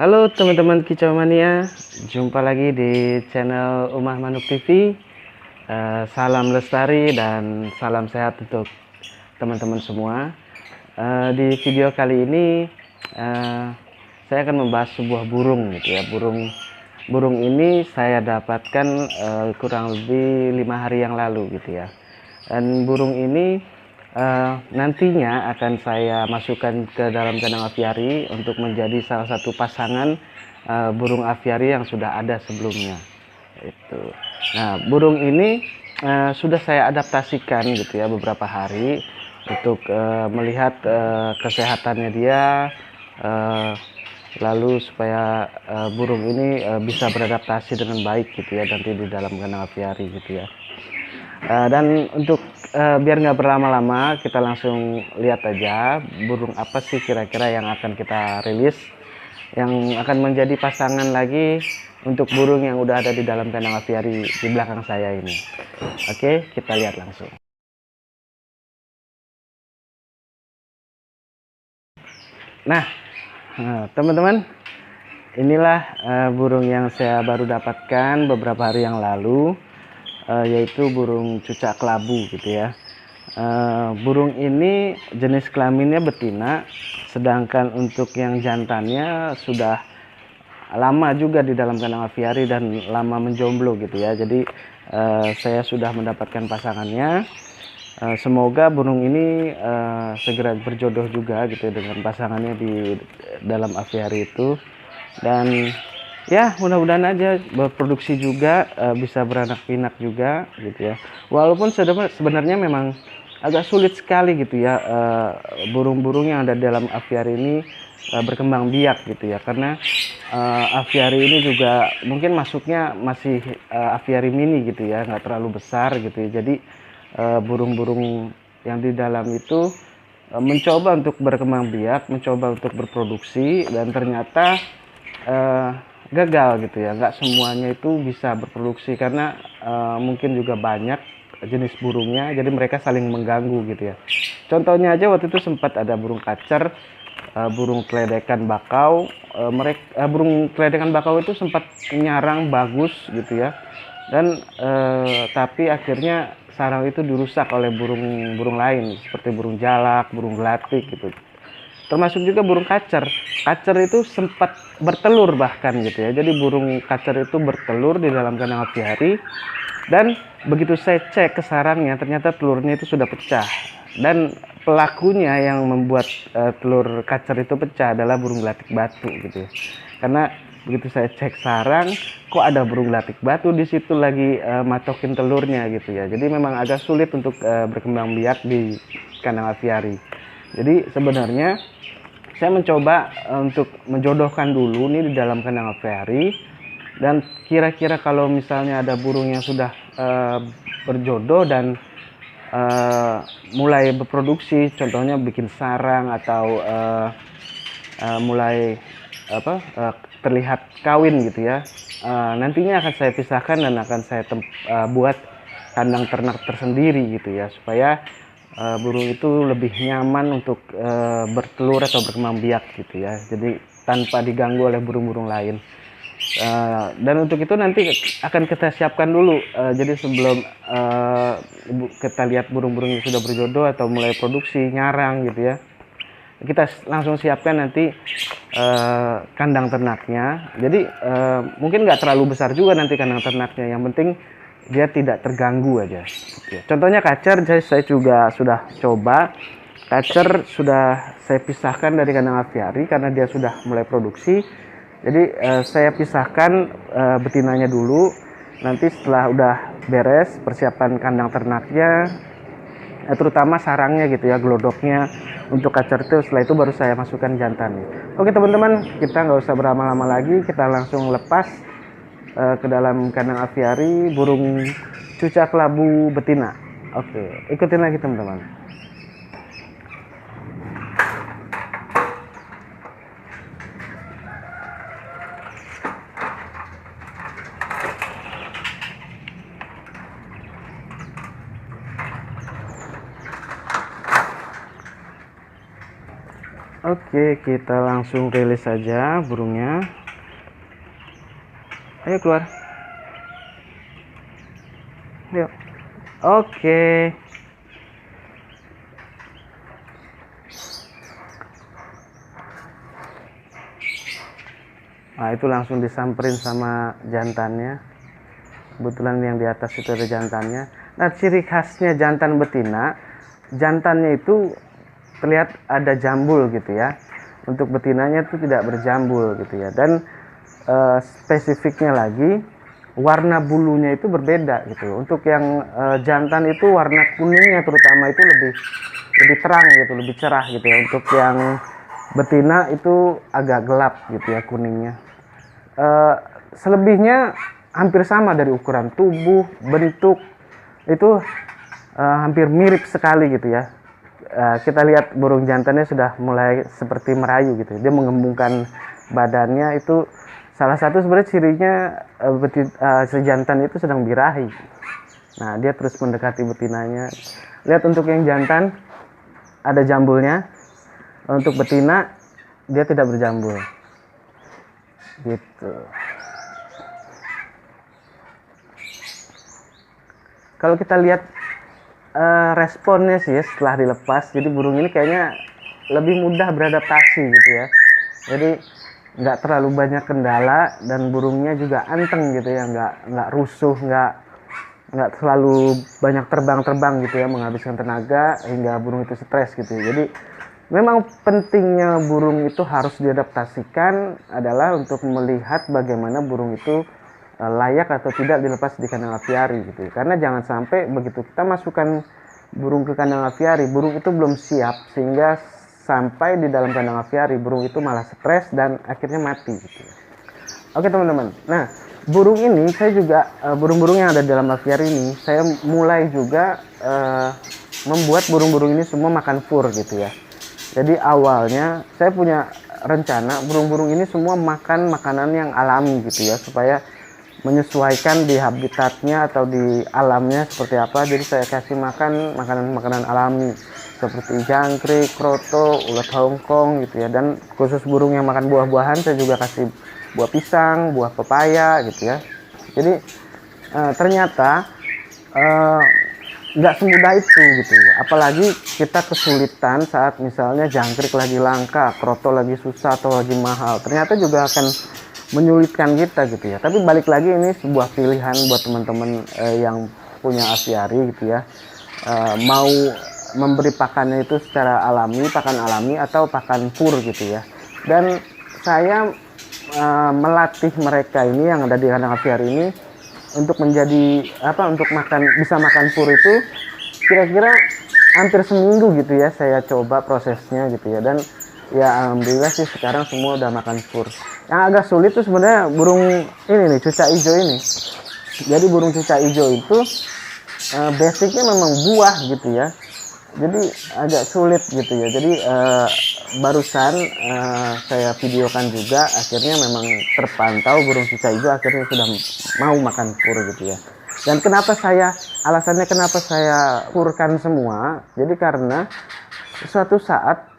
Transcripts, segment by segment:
Halo teman-teman Kicau Mania, jumpa lagi di channel Umah Manuk TV. Salam lestari dan salam sehat untuk teman-teman semua. Di video kali ini saya akan membahas sebuah burung gitu ya. Burung ini saya dapatkan kurang lebih 5 hari yang lalu gitu ya. Dan burung ini nantinya akan saya masukkan ke dalam kandang aviari untuk menjadi salah satu pasangan burung aviari yang sudah ada sebelumnya. Nah, burung ini sudah saya adaptasikan gitu ya beberapa hari untuk melihat kesehatannya dia, lalu supaya burung ini bisa beradaptasi dengan baik gitu ya nanti di dalam kandang aviari gitu ya. Dan untuk biar nggak berlama-lama, kita langsung lihat aja burung apa sih kira-kira yang akan kita rilis, yang akan menjadi pasangan lagi untuk burung yang udah ada di dalam kandang aviari di belakang saya ini. Oke, kita lihat langsung. Nah, teman-teman, inilah burung yang saya baru dapatkan beberapa hari yang lalu. Yaitu burung cucak kelabu gitu ya. Burung ini jenis kelaminnya betina, sedangkan untuk yang jantannya sudah lama juga di dalam kandang aviari dan lama menjomblo gitu ya. Jadi saya sudah mendapatkan pasangannya. Semoga burung ini segera berjodoh juga gitu ya dengan pasangannya di dalam aviari itu. Dan ya mudah-mudahan aja berproduksi juga, bisa beranak pinak juga gitu ya. Walaupun sebenarnya memang agak sulit sekali gitu ya burung-burung yang ada dalam aviari ini berkembang biak gitu ya, karena aviari ini juga mungkin masuknya masih aviari mini gitu ya, nggak terlalu besar gitu ya. Jadi burung-burung yang di dalam itu mencoba untuk berkembang biak, mencoba untuk berproduksi, dan ternyata gagal gitu ya. Nggak semuanya itu bisa berproduksi karena mungkin juga banyak jenis burungnya, jadi mereka saling mengganggu gitu ya. Contohnya aja waktu itu sempat ada burung kacer, burung keledekan bakau. Burung keledekan bakau itu sempat nyarang bagus gitu ya, dan tapi akhirnya sarang itu dirusak oleh burung-burung lain seperti burung jalak, burung gelatik gitu. Termasuk juga burung kacer. Kacer itu sempat bertelur bahkan gitu ya. Jadi burung kacer itu bertelur di dalam kandang aviari, dan begitu saya cek ke sarangnya ternyata telurnya itu sudah pecah. Dan pelakunya yang membuat telur kacer itu pecah adalah burung gelatik batu gitu ya. Karena begitu saya cek sarang, kok ada burung gelatik batu di situ lagi matokin telurnya gitu ya. Jadi memang agak sulit untuk berkembang biak di kandang aviari. Jadi sebenarnya saya mencoba untuk menjodohkan dulu nih di dalam kandang aviari, dan kira-kira kalau misalnya ada burung yang sudah berjodoh dan mulai berproduksi, contohnya bikin sarang atau mulai terlihat kawin gitu ya, nantinya akan saya pisahkan dan akan saya buat kandang ternak tersendiri gitu ya, supaya burung itu lebih nyaman untuk bertelur atau berkembang biak gitu ya, jadi tanpa diganggu oleh burung-burung lain. Dan untuk itu nanti akan kita siapkan dulu, jadi sebelum kita lihat burung-burung yang sudah berjodoh atau mulai produksi nyarang gitu ya, kita langsung siapkan nanti kandang ternaknya. Jadi mungkin nggak terlalu besar juga nanti kandang ternaknya, yang penting dia tidak terganggu aja. Contohnya kacer, saya juga sudah coba. Kacer sudah saya pisahkan dari kandang aviari karena dia sudah mulai produksi. Jadi saya pisahkan betinanya dulu. Nanti setelah udah beres persiapan kandang ternaknya, terutama sarangnya gitu ya, glodoknya untuk kacer itu, setelah itu baru saya masukkan jantan. Oke teman-teman, kita nggak usah berlama-lama lagi, kita langsung lepas ke dalam kandang aviari burung cucak kelabu betina. Oke, ikutin lagi teman-teman. Oke, kita langsung rilis saja burungnya. Ayo keluar. Yuk. Oke. Nah, itu langsung disamperin sama jantannya. Kebetulan yang di atas itu ada jantannya. Nah, ciri khasnya jantan betina, jantannya itu terlihat ada jambul gitu ya. Untuk betinanya itu tidak berjambul gitu ya. Dan spesifiknya lagi, warna bulunya itu berbeda gitu. Untuk yang jantan itu warna kuningnya terutama itu lebih terang gitu, lebih cerah gitu ya. Untuk yang betina itu agak gelap gitu ya kuningnya. Selebihnya hampir sama dari ukuran tubuh, bentuk itu hampir mirip sekali gitu ya. Kita lihat burung jantannya sudah mulai seperti merayu gitu. Dia mengembungkan badannya, itu salah satu sebenarnya cirinya si jantan itu sedang birahi. Nah, dia terus mendekati betinanya. Lihat untuk yang jantan ada jambulnya. Untuk betina dia tidak berjambul. Gitu. Kalau kita lihat responnya sih ya, setelah dilepas, jadi burung ini kayaknya lebih mudah beradaptasi gitu ya. Jadi nggak terlalu banyak kendala dan burungnya juga anteng gitu ya, nggak rusuh, nggak terlalu banyak terbang gitu ya, menghabiskan tenaga hingga burung itu stres gitu ya. Jadi memang pentingnya burung itu harus diadaptasikan adalah untuk melihat bagaimana burung itu layak atau tidak dilepas di kandang aviari gitu. Karena jangan sampai begitu kita masukkan burung ke kandang aviari, burung itu belum siap sehingga sampai di dalam kandang aviari burung itu malah stres dan akhirnya mati gitu. Oke teman-teman. Nah, burung ini saya juga burung-burung yang ada di dalam aviari ini saya mulai juga membuat burung-burung ini semua makan fur gitu ya. Jadi awalnya saya punya rencana burung-burung ini semua makan makanan yang alami gitu ya, supaya menyesuaikan di habitatnya atau di alamnya seperti apa. Jadi saya kasih makan makanan-makanan alami seperti jangkrik, kroto, ulat Hongkong gitu ya. Dan khusus burung yang makan buah-buahan saya juga kasih buah pisang, buah pepaya gitu ya. Jadi ternyata nggak semudah itu gitu ya. Apalagi kita kesulitan saat misalnya jangkrik lagi langka, kroto lagi susah atau lagi mahal, ternyata juga akan menyulitkan kita gitu ya. Tapi balik lagi ini sebuah pilihan buat teman-teman yang punya aviari gitu ya, mau memberi pakannya itu secara alami, pakan alami atau pakan fur gitu ya. Dan saya melatih mereka ini yang ada di kandang aviari ini untuk menjadi untuk bisa makan fur itu kira-kira hampir seminggu gitu ya saya coba prosesnya gitu ya. Dan ya alhamdulillah sih sekarang semua udah makan fur. Yang agak sulit tuh sebenarnya burung ini nih, cucak hijau ini. Jadi burung cucak hijau itu basicnya memang buah gitu ya. Jadi agak sulit gitu ya. Jadi barusan saya videokan juga, akhirnya memang terpantau burung cucak hijau akhirnya sudah mau makan fur gitu ya. Dan alasannya kenapa saya furkan semua, jadi karena suatu saat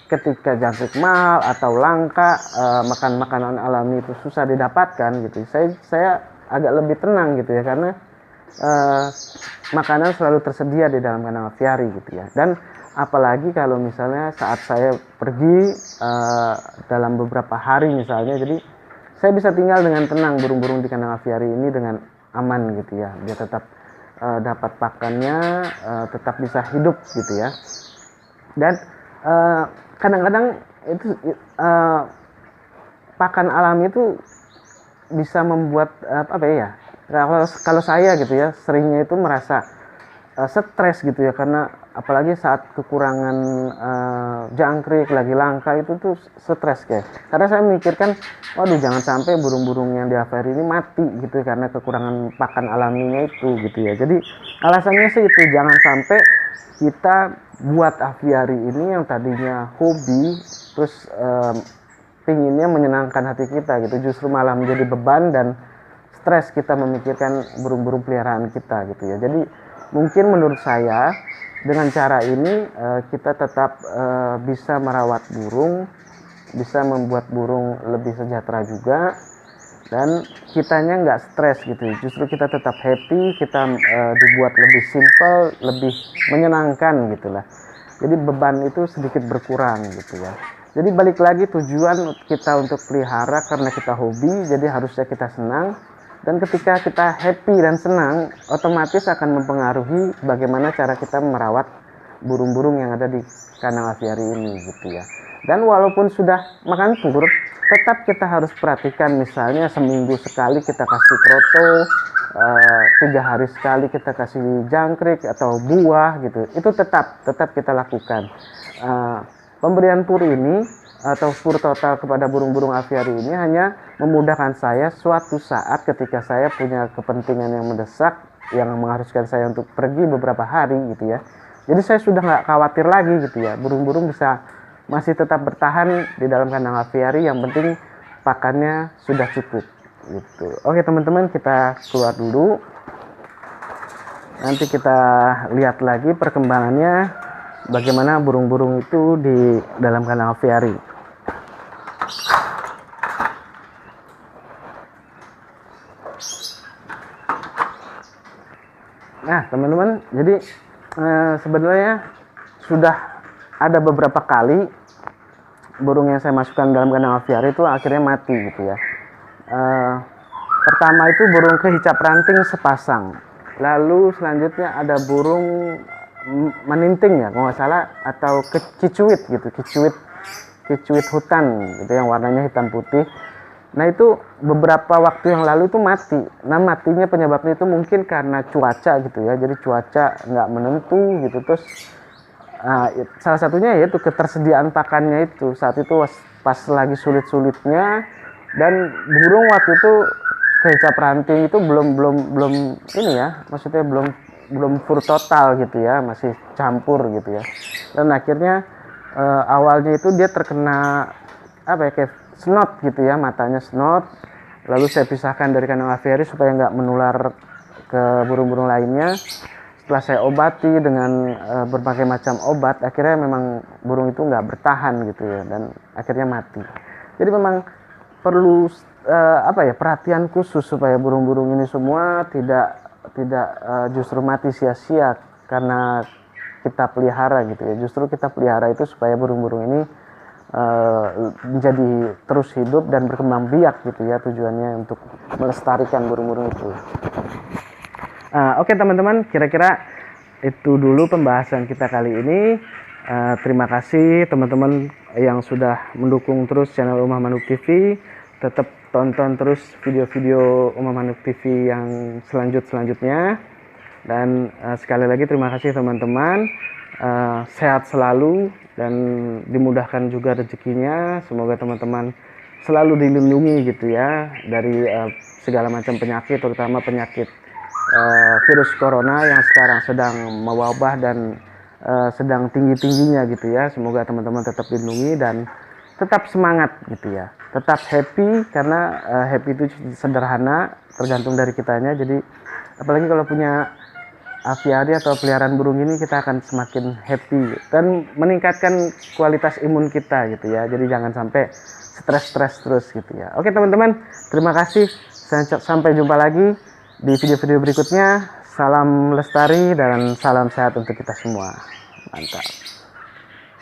ketika jangkrik mahal atau langka, makan makanan alami itu susah didapatkan gitu, saya agak lebih tenang gitu ya, karena makanan selalu tersedia di dalam kandang aviari gitu ya. Dan apalagi kalau misalnya saat saya pergi dalam beberapa hari misalnya, jadi saya bisa tinggal dengan tenang burung-burung di kandang aviari ini dengan aman gitu ya. Dia tetap dapat pakannya, tetap bisa hidup gitu ya. Dan kadang-kadang itu pakan alami itu bisa membuat kalau saya gitu ya, seringnya itu merasa stres gitu ya, karena apalagi saat kekurangan jangkrik lagi langka itu tuh stres guys. Karena saya memikirkan, waduh jangan sampai burung-burung yang di aviari ini mati gitu karena kekurangan pakan alaminya itu gitu ya. Jadi alasannya sih itu, jangan sampai kita buat aviari ini yang tadinya hobi terus pinginnya menyenangkan hati kita gitu, justru malah menjadi beban dan stres kita memikirkan burung-burung peliharaan kita gitu ya. Jadi mungkin menurut saya dengan cara ini kita tetap bisa merawat burung, bisa membuat burung lebih sejahtera juga, dan kitanya nggak stres gitu. Justru kita tetap happy, kita dibuat lebih simple, lebih menyenangkan gitulah. Jadi beban itu sedikit berkurang gitu ya. Jadi balik lagi, tujuan kita untuk pelihara karena kita hobi, jadi harusnya kita senang. Dan ketika kita happy dan senang, otomatis akan mempengaruhi bagaimana cara kita merawat burung-burung yang ada di kandang aviari ini gitu ya. Dan walaupun sudah makan pur, tetap kita harus perhatikan, misalnya seminggu sekali kita kasih kroto, 3 hari sekali kita kasih jangkrik atau buah gitu. Itu tetap kita lakukan. Pemberian pur ini atau pur total kepada burung-burung aviari ini hanya memudahkan saya suatu saat ketika saya punya kepentingan yang mendesak yang mengharuskan saya untuk pergi beberapa hari gitu ya. Jadi saya sudah nggak khawatir lagi gitu ya, burung-burung bisa masih tetap bertahan di dalam kandang aviari, yang penting pakannya sudah cukup gitu. Oke teman-teman, kita keluar dulu, nanti kita lihat lagi perkembangannya bagaimana burung-burung itu di dalam kandang aviari. Nah teman-teman, jadi sebenarnya sudah ada beberapa kali burung yang saya masukkan dalam kandang aviari itu akhirnya mati gitu ya. Pertama itu burung kehicap ranting sepasang, lalu selanjutnya ada burung meninting ya kalau nggak salah, atau kicuit gitu, kicuit hutan gitu yang warnanya hitam putih. Nah itu beberapa waktu yang lalu itu mati. Nah matinya penyebabnya itu mungkin karena cuaca gitu ya, jadi cuaca nggak menentu gitu. Terus salah satunya yaitu ketersediaan pakannya itu saat itu pas lagi sulit-sulitnya, dan burung waktu itu kehicap ranting itu belum ini ya, maksudnya belum full total gitu ya, masih campur gitu ya. Dan akhirnya awalnya itu dia terkena apa ya, kayak snot gitu ya, matanya snot. Lalu saya pisahkan dari kandang aviari supaya nggak menular ke burung-burung lainnya. Setelah saya obati dengan berbagai macam obat, akhirnya memang burung itu nggak bertahan gitu ya, dan akhirnya mati. Jadi memang perlu perhatian khusus supaya burung-burung ini semua tidak justru mati sia-sia karena kita pelihara gitu ya. Justru kita pelihara itu supaya burung-burung ini menjadi terus hidup dan berkembang biak gitu ya, tujuannya untuk melestarikan burung-burung itu. Oke teman-teman, kira-kira itu dulu pembahasan kita kali ini. Terima kasih teman-teman yang sudah mendukung terus channel Umah Manuk TV. Tetap tonton terus video-video Umah Manuk TV yang selanjutnya. Dan sekali lagi terima kasih teman-teman. Sehat selalu dan dimudahkan juga rezekinya. Semoga teman-teman selalu dilindungi gitu ya dari segala macam penyakit, terutama penyakit virus corona yang sekarang sedang mewabah dan sedang tinggi-tingginya gitu ya. Semoga teman-teman tetap dilindungi dan tetap semangat gitu ya, tetap happy, karena happy itu sederhana, tergantung dari kitanya. Jadi apalagi kalau punya aviari atau peliharaan burung ini, kita akan semakin happy dan meningkatkan kualitas imun kita gitu ya. Jadi jangan sampai stres terus gitu ya. Oke teman-teman, terima kasih, sampai jumpa lagi di video-video berikutnya. Salam lestari dan salam sehat untuk kita semua. Mantap.